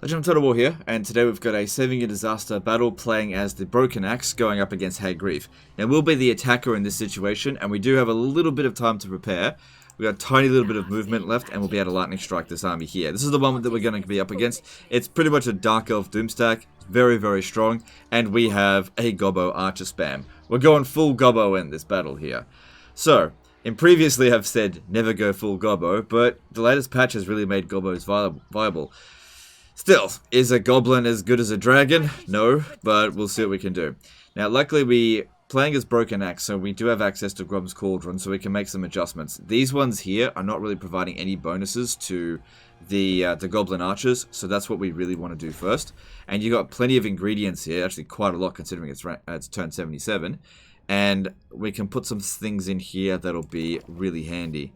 Legend of Total War here, and today we've got a Saving a Disaster battle playing as the Broken Axe going up against Hag Grief. Now we'll be the attacker in this situation, and we do have a little bit of time to prepare. We've got a tiny little bit of movement left, and we'll be able to lightning strike this army here. This is the one that we're going to be up against. It's pretty much a Dark Elf Doomstack, very, very strong, and we have a Gobbo Archer spam. We're going full Gobbo in this battle here. So, in previously I've said never go full Gobbo, but the latest patch has really made Gobbos viable. Still, is a goblin as good as a dragon? No, but we'll see what we can do. Now, luckily we playing as Broken Axe, so we do have access to Grub's Cauldron, so we can make some adjustments. These ones here are not really providing any bonuses to the Goblin Archers, so that's what we really want to do first. And you got plenty of ingredients here, actually quite a lot considering it's turn 77. And we can put some things in here that'll be really handy.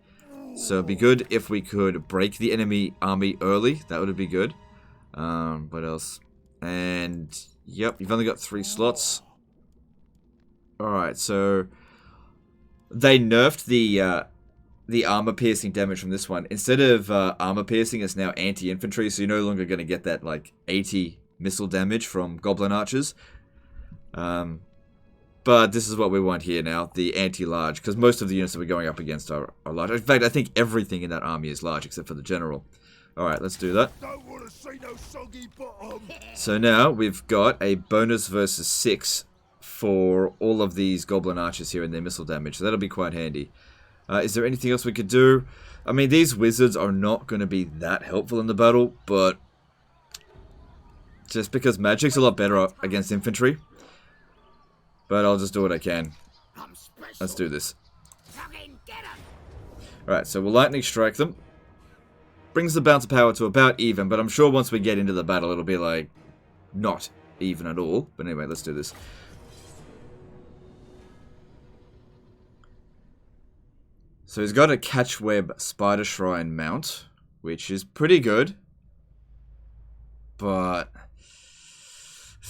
So it'd be good if we could break the enemy army early, that would be good. What else? And, yep, you've only got 3 slots. Alright, so they nerfed the armor piercing damage from this one. Instead of armor piercing, it's now anti-infantry, so you're no longer going to get that, like, 80 missile damage from Goblin Archers. But this is what we want here now, the anti-large, because most of the units that we're going up against are large. In fact, I think everything in that army is large, except for the general. Alright, let's do that. So now we've got a bonus versus 6 for all of these Goblin Archers here and their missile damage. So that'll be quite handy. Is there anything else we could do? I mean, these wizards are not going to be that helpful in the battle, but just because magic's a lot better against infantry. But I'll just do what I can. Let's do this. Alright, so we'll lightning strike them. Brings the bounce of power to about even, but I'm sure once we get into the battle it'll be like not even at all. But anyway, let's do this. So he's got a Catchweb Spider Shrine mount, which is pretty good. But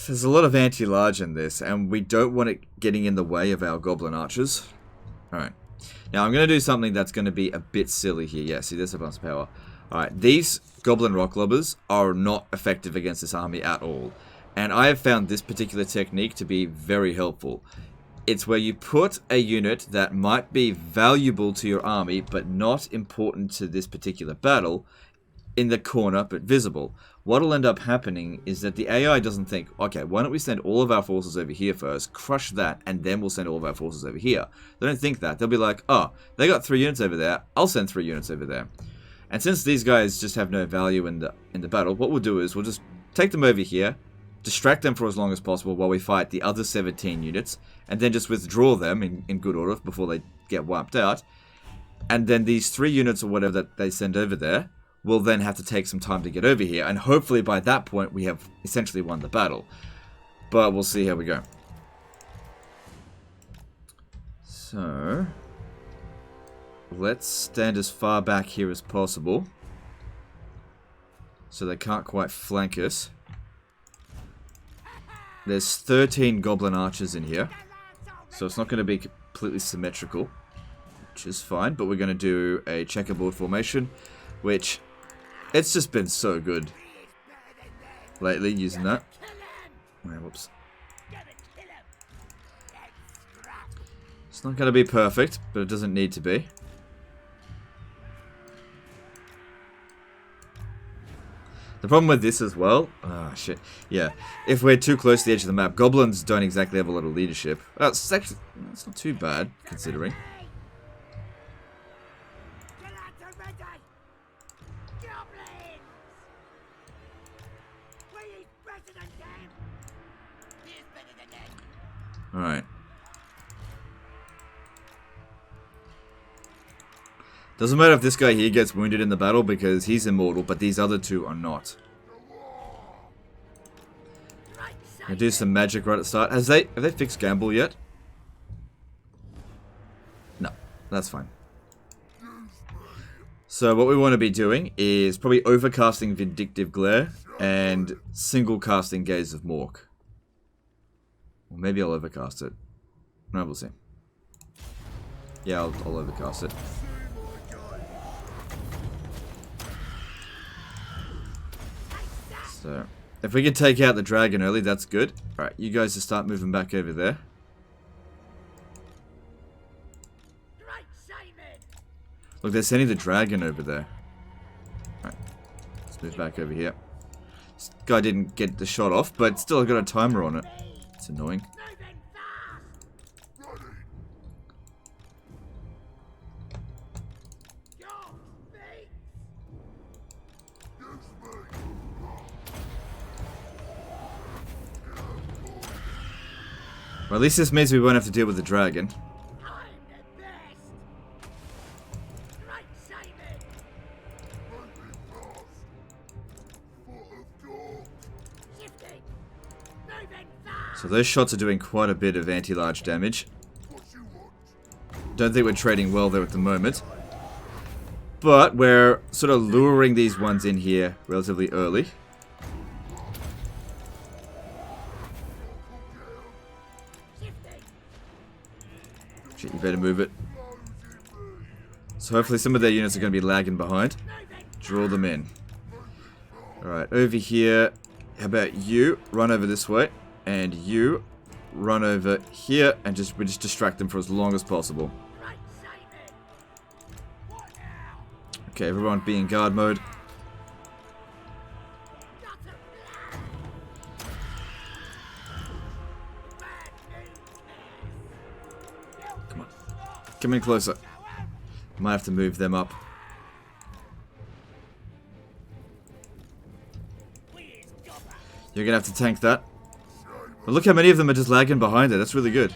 there's a lot of anti-large in this, and we don't want it getting in the way of our Goblin Archers. Alright. Now I'm going to do something that's going to be a bit silly here. Yeah, see, there's a bounce of power. Alright, these Goblin Rock Lobbers are not effective against this army at all. And I have found this particular technique to be very helpful. It's where you put a unit that might be valuable to your army, but not important to this particular battle, in the corner, but visible. What'll end up happening is that the AI doesn't think, okay, why don't we send all of our forces over here first, crush that, and then we'll send all of our forces over here. They don't think that. They'll be like, oh, they got 3 units over there, I'll send 3 units over there. And since these guys just have no value in the battle, what we'll do is we'll just take them over here, distract them for as long as possible while we fight the other 17 units, and then just withdraw them in good order before they get wiped out. And then these 3 units or whatever that they send over there will then have to take some time to get over here, and hopefully by that point we have essentially won the battle. But we'll see how we go. So let's stand as far back here as possible, so they can't quite flank us. There's 13 Goblin Archers in here, so it's not going to be completely symmetrical, which is fine, but we're going to do a checkerboard formation, which it's just been so good lately using that. Oh, whoops. It's not going to be perfect, but it doesn't need to be. The problem with this as well, shit, yeah, if we're too close to the edge of the map, goblins don't exactly have a lot of leadership. It's actually, it's not too bad, considering. Alright. Doesn't matter if this guy here gets wounded in the battle because he's immortal, but these other 2 are not. I do some magic right at the start. Have they fixed Gamble yet? No, that's fine. So what we want to be doing is probably overcasting Vindictive Glare and single casting Gaze of Mork. Or maybe I'll overcast it. No, we'll see. Yeah, I'll overcast it. So, if we can take out the dragon early, that's good. Alright, you guys just start moving back over there. Look, they're sending the dragon over there. Alright, let's move back over here. This guy didn't get the shot off, but still I got a timer on it. It's annoying. Well, at least this means we won't have to deal with the dragon. So those shots are doing quite a bit of anti-large damage. Don't think we're trading well there at the moment. But we're sort of luring these ones in here relatively early. Shit, you better move it. So hopefully some of their units are going to be lagging behind. Draw them in. Alright, over here. How about you run over this way? And you run over here and we just distract them for as long as possible. Okay, everyone be in guard mode. Come on. Come in closer. Might have to move them up. You're gonna have to tank that. But look how many of them are just lagging behind it. That's really good.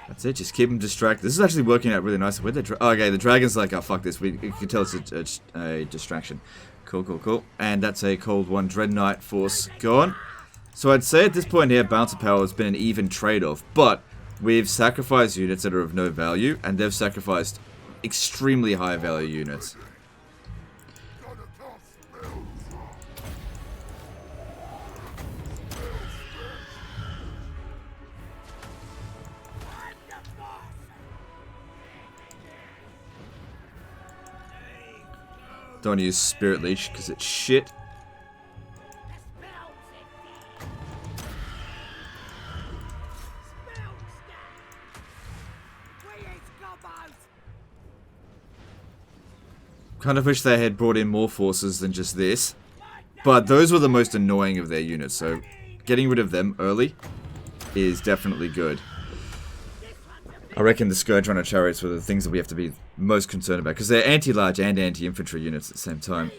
That's it, just keep them distracted. This is actually working out really nicely. Where'd the okay, the dragon's like, oh fuck this, you can tell it's a distraction. Cool, cool, cool. And that's a cold one. Dread Knight force gone. So I'd say at this point here, Bouncer Power has been an even trade-off, but we've sacrificed units that are of no value, and they've sacrificed extremely high value units. Don't want to use Spirit Leech because it's shit. Kind of wish they had brought in more forces than just this. But those were the most annoying of their units, so getting rid of them early is definitely good. I reckon the Scourge Runner Chariots were the things that we have to be most concerned about, because they're anti-large and anti-infantry units at the same time.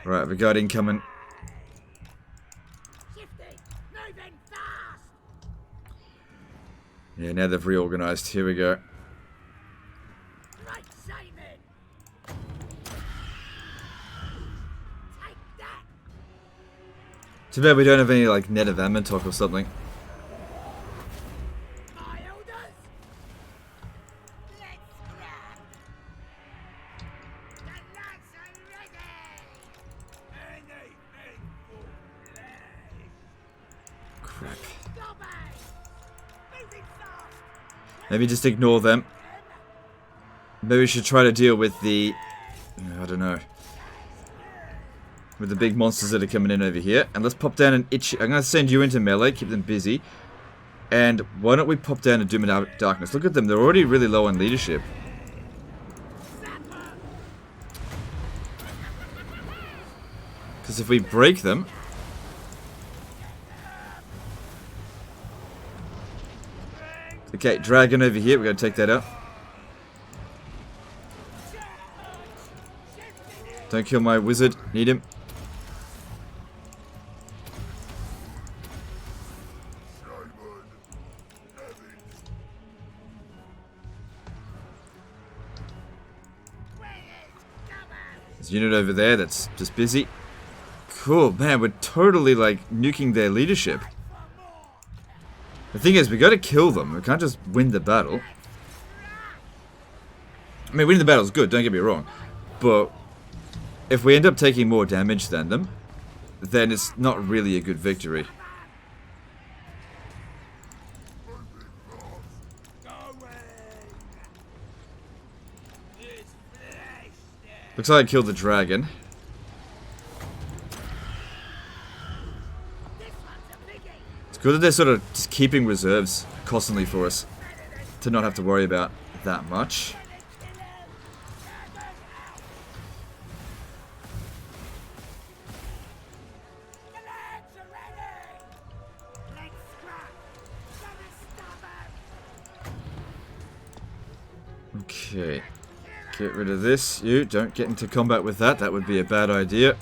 Right, we got incoming. Yeah, now they've reorganized. Here we go. Too bad we don't have any, like, net of Ammontok or something. Crap. Maybe just ignore them. Maybe we should try to deal with the... I don't know. With the big monsters that are coming in over here. And let's pop down an itch. I'm going to send you into melee, keep them busy. And why don't we pop down a Doom and Darkness? Look at them, they're already really low on leadership. Because if we break them... Okay, dragon over here, we're going to take that out. Don't kill my wizard, need him. There's a unit over there that's just busy. Cool, man, we're totally, like, nuking their leadership. The thing is, we gotta kill them. We can't just win the battle. I mean, winning the battle is good, don't get me wrong. But if we end up taking more damage than them, then it's not really a good victory. Looks like I killed the dragon. It's good that they're sort of just keeping reserves constantly for us to not have to worry about that much. Okay. Get rid of this. You don't get into combat with that. That would be a bad idea.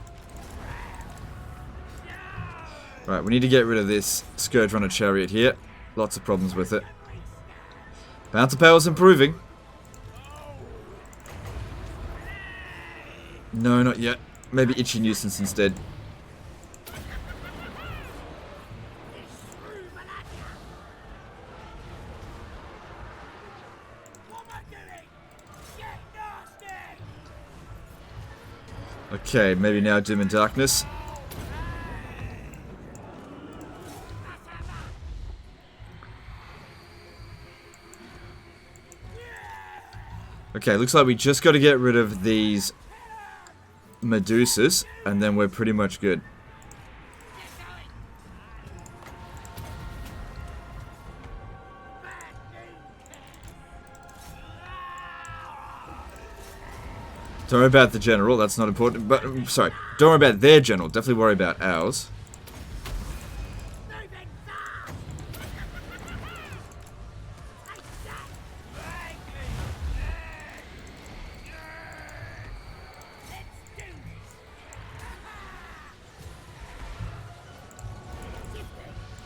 Right, we need to get rid of this Scourge Runner Chariot here. Lots of problems with it. Bouncer power's improving. No, not yet. Maybe Itchy Nuisance instead. Okay, maybe now Doom and Darkness. Okay, looks like we just got to get rid of these Medusas, and then we're pretty much good. Don't worry about the general, that's not important. But, sorry, don't worry about their general, definitely worry about ours.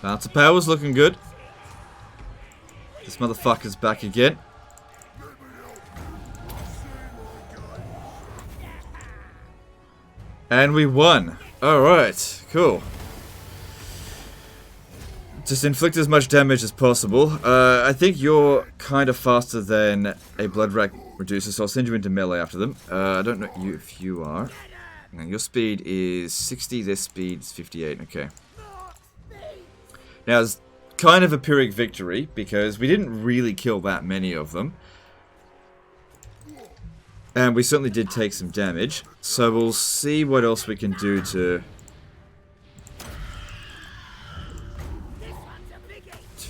Bouncer power's looking good. This motherfucker's back again. And we won. Alright, cool. Just inflict as much damage as possible. I think you're kind of faster than a Blood Rack Reducer, so I'll send you into melee after them. I don't know if you are. And your speed is 60, their speed is 58, okay. Now, it's kind of a Pyrrhic victory, because we didn't really kill that many of them. And we certainly did take some damage, so we'll see what else we can do to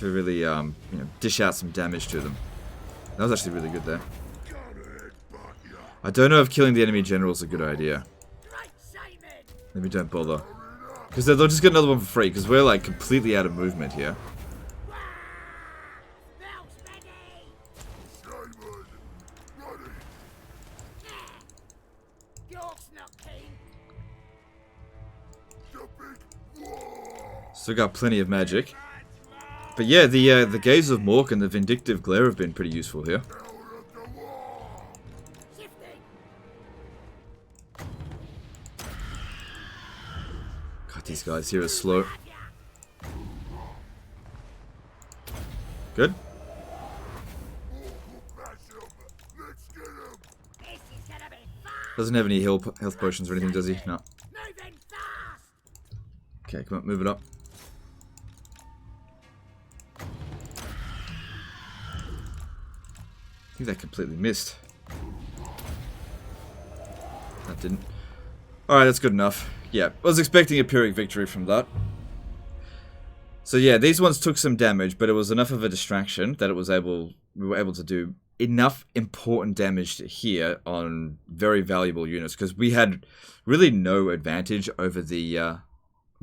really, you know, dish out some damage to them. That was actually really good there. I don't know if killing the enemy general is a good idea. Maybe don't bother. Because they'll just get another one for free, because we're like completely out of movement here. Still got plenty of magic. But yeah, the Gaze of Mork and the Vindictive Glare have been pretty useful here. God, these guys here are slow. Good. Doesn't have any health potions or anything, does he? No. Okay, come on, move it up. I think that completely missed. That didn't. Alright, that's good enough. Yeah, I was expecting a Pyrrhic victory from that. So yeah, these ones took some damage, but it was enough of a distraction that we were able to do enough important damage to here on very valuable units, because we had really no advantage over the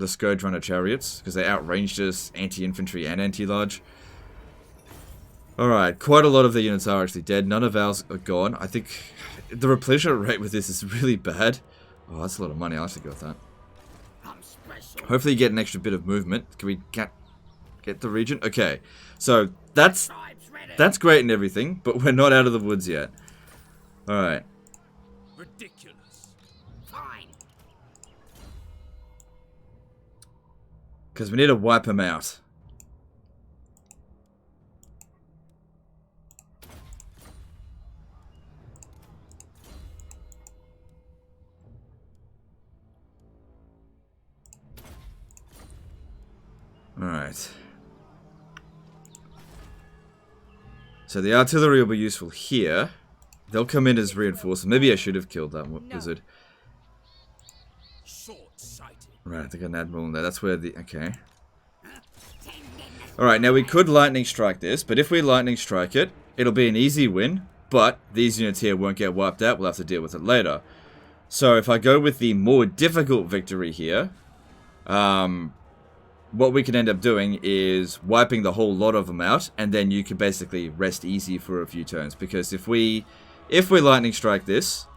Scourge Runner Chariots, because they outranged us, anti-infantry and anti-large. Alright, quite a lot of the units are actually dead. None of ours are gone. I think the replenishment rate with this is really bad. Oh, that's a lot of money. I'll actually go with that. Hopefully you get an extra bit of movement. Can we get the region? Okay, so that's great and everything, but we're not out of the woods yet. Alright. Ridiculous. Because we need to wipe them out. Alright. So the artillery will be useful here. They'll come in as reinforcements. Maybe I should have killed that wizard. Right, I think an admiral in there. That's where the... Okay. Alright, now we could lightning strike this, but if we lightning strike it, it'll be an easy win, but these units here won't get wiped out. We'll have to deal with it later. So if I go with the more difficult victory here, what we can end up doing is wiping the whole lot of them out, and then you can basically rest easy for a few turns. Because if we lightning strike this,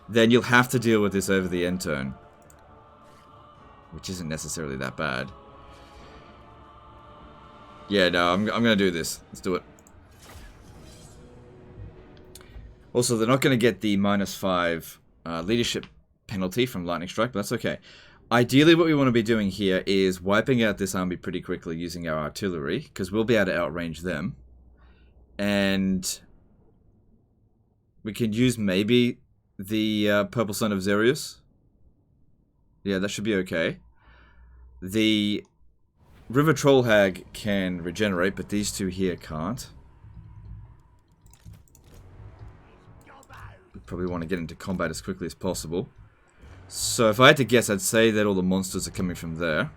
then you'll have to deal with this over the end turn, which isn't necessarily that bad. Yeah, no, I'm gonna do this. Let's do it. Also, they're not gonna get the -5 leadership penalty from lightning strike, but that's okay. Ideally, what we want to be doing here is wiping out this army pretty quickly using our artillery, because we'll be able to outrange them. And we can use maybe the Purple Sun of Xerius. Yeah, that should be okay. The River Troll Hag can regenerate, but these two here can't. We probably want to get into combat as quickly as possible. So if I had to guess, I'd say that all the monsters are coming from there.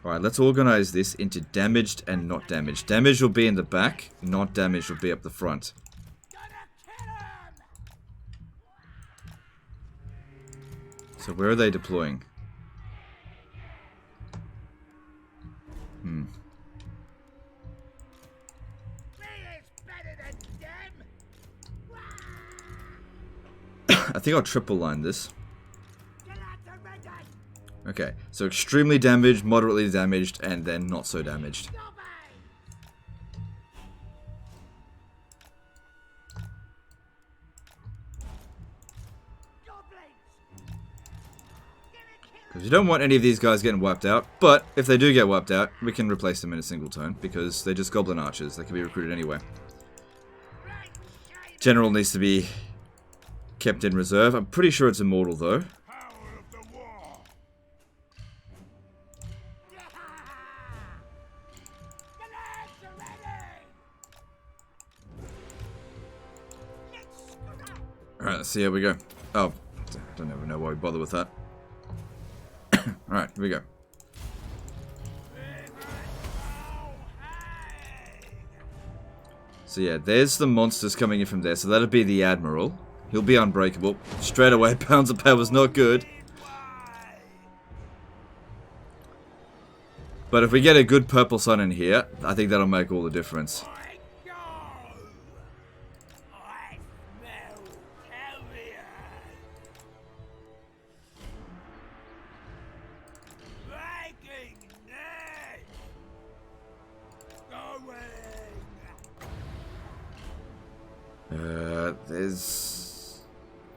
Alright, let's organize this into damaged and not damaged. Damaged will be in the back, not damaged will be up the front. So where are they deploying? I think I'll triple line this. Okay, so extremely damaged, moderately damaged, and then not so damaged. Because you don't want any of these guys getting wiped out, but if they do get wiped out, we can replace them in a single turn, because they're just goblin archers. They can be recruited anyway. General needs to be kept in reserve. I'm pretty sure it's immortal, though. Alright, let's see how we go. Oh, I don't even know why we bother with that. Alright, here we go. So yeah, there's the monsters coming in from there. So that'll be the Admiral. He'll be unbreakable. Straight away, pounds of power's not good. But if we get a good Purple Sun in here, I think that'll make all the difference.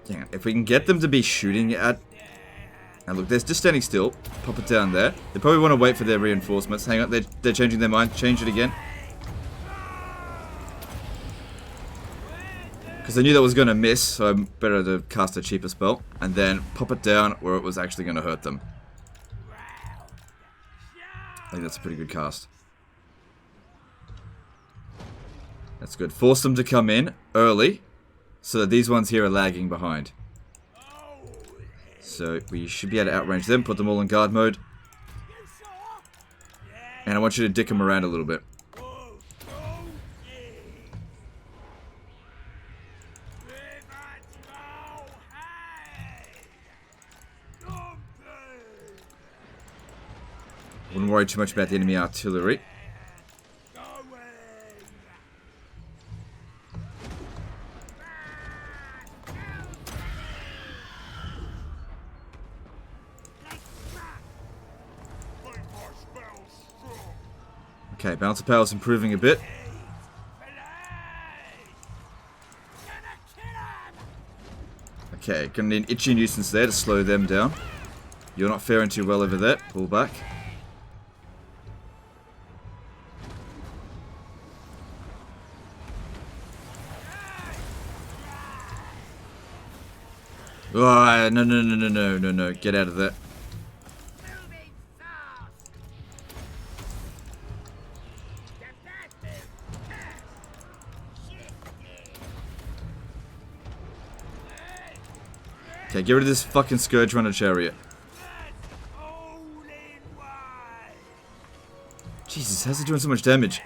Yeah, if we can get them to be shooting at... And look, they're just standing still. Pop it down there. They probably want to wait for their reinforcements. Hang on, they're changing their mind. Change it again. Because I knew that was going to miss, so I'm better to cast a cheaper spell. And then pop it down where it was actually going to hurt them. I think that's a pretty good cast. That's good. Force them to come in early, so that these ones here are lagging behind. So we should be able to outrange them, put them all in guard mode. And I want you to dick them around a little bit. Wouldn't worry too much about the enemy artillery. Okay, balance of power is improving a bit. Okay, gonna need an itchy nuisance there to slow them down. You're not faring too well over there. Pull back. Oh, no. Get out of there. Okay, get rid of this fucking Scourge Runner chariot. Jesus, how's it doing so much damage?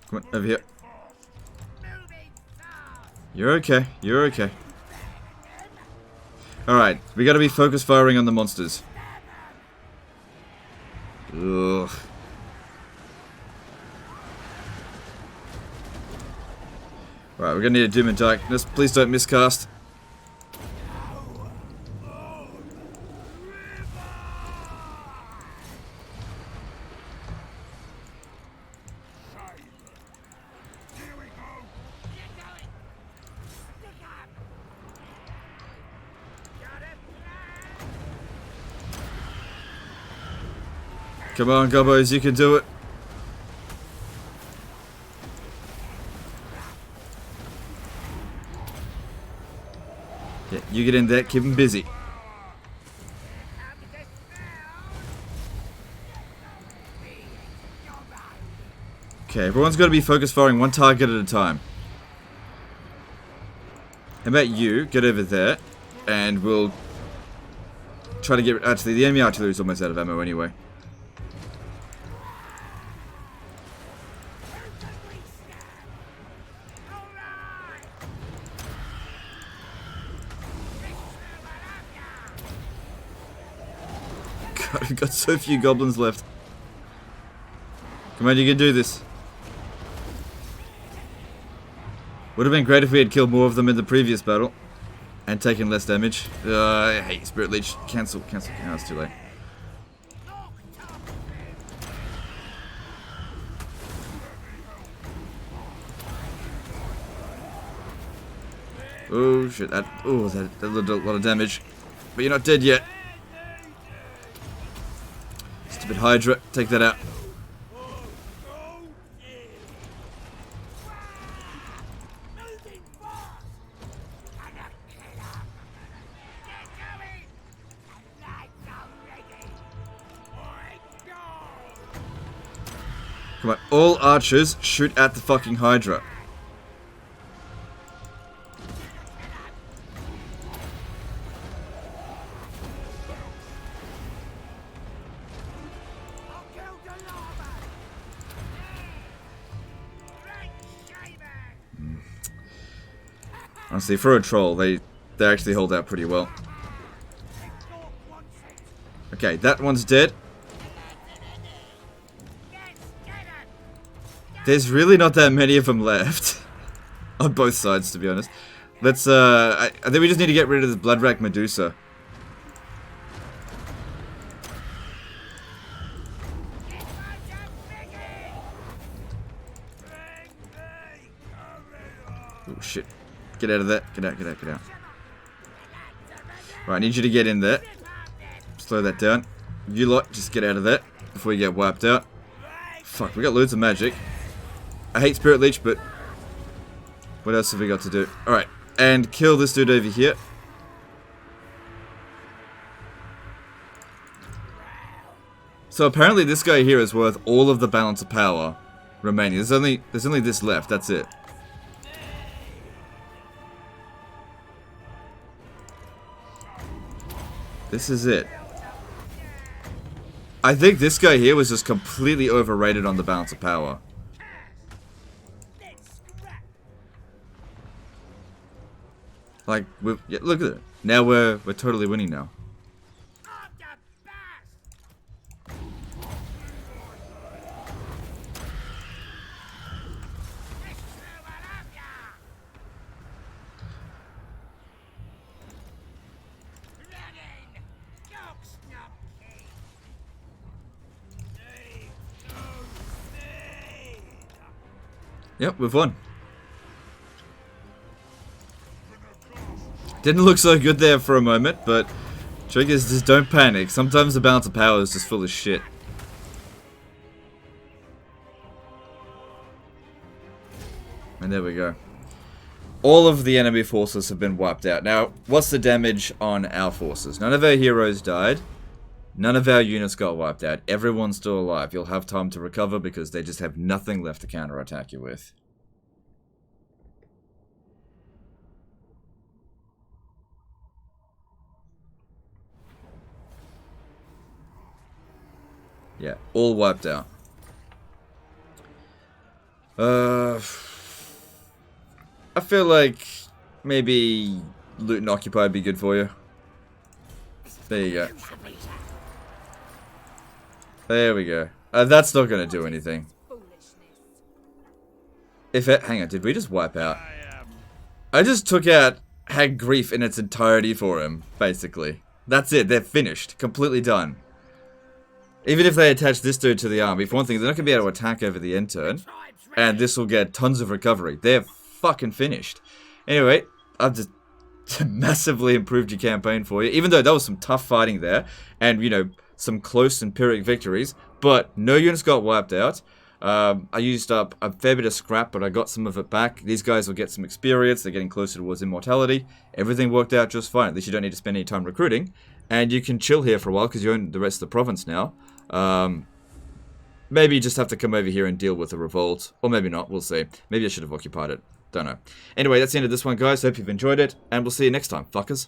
Come on, over here. You're okay. You're okay. Alright, we gotta be focus firing on the monsters. Ugh. Alright, we're gonna need a Doom and Darkness. Please don't miscast. Come on, Gobbos, you can do it. Yeah, you get in there, keep them busy. Okay, everyone's got to be focus firing one target at a time. How about you get over there, and we'll try to get... Actually, the enemy artillery is almost out of ammo anyway. God, we've got so few goblins left. Come on, you can do this. Would have been great if we had killed more of them in the previous battle. And taken less damage. I hate Spirit Leech. Cancel. No, it's too late. Oh shit, that did a lot of damage. But you're not dead yet. Stupid Hydra, take that out. Come on, all archers shoot at the fucking Hydra. Honestly, for a troll, they actually hold out pretty well. Okay, that one's dead. There's really not that many of them left. On both sides, to be honest. Let's, I think we just need to get rid of the Bloodrack Medusa. Oh, shit. Get out of there. Get out. Right, I need you to get in there. Slow that down. You lot, just get out of there before you get wiped out. Fuck, we got loads of magic. I hate Spirit Leech, but what else have we got to do? Alright, and kill this dude over here. So apparently this guy here is worth all of the balance of power remaining. There's only this left, that's it. This is it. I think this guy here was just completely overrated on the balance of power. Like, yeah, look at it. Now we're totally winning now. Yep, we've won. Didn't look so good there for a moment, but trick is just don't panic. Sometimes the balance of power is just full of shit. And there we go. All of the enemy forces have been wiped out. Now, what's the damage on our forces? None of our heroes died. None of our units got wiped out. Everyone's still alive. You'll have time to recover because they just have nothing left to counterattack you with. Yeah, all wiped out. I feel like maybe loot and occupy would be good for you. There you go. There we go. That's not going to do anything. If it... Hang on, did we just wipe out? I just took out Hag Grief in its entirety for him, basically. That's it, they're finished. Completely done. Even if they attach this dude to the army, for one thing, they're not going to be able to attack over the end turn. And this will get tons of recovery. They're fucking finished. Anyway, I've just massively improved your campaign for you. Even though there was some tough fighting there. And, you know, some close and Pyrrhic victories. But no units got wiped out. I used up a fair bit of scrap, but I got some of it back. These guys will get some experience. They're getting closer towards immortality. Everything worked out just fine. At least you don't need to spend any time recruiting. And you can chill here for a while because you own the rest of the province now. Maybe you just have to come over here and deal with the revolt. Or maybe not, we'll see. Maybe I should have occupied it. Don't know. Anyway, that's the end of this one, guys. Hope you've enjoyed it. And we'll see you next time, fuckers.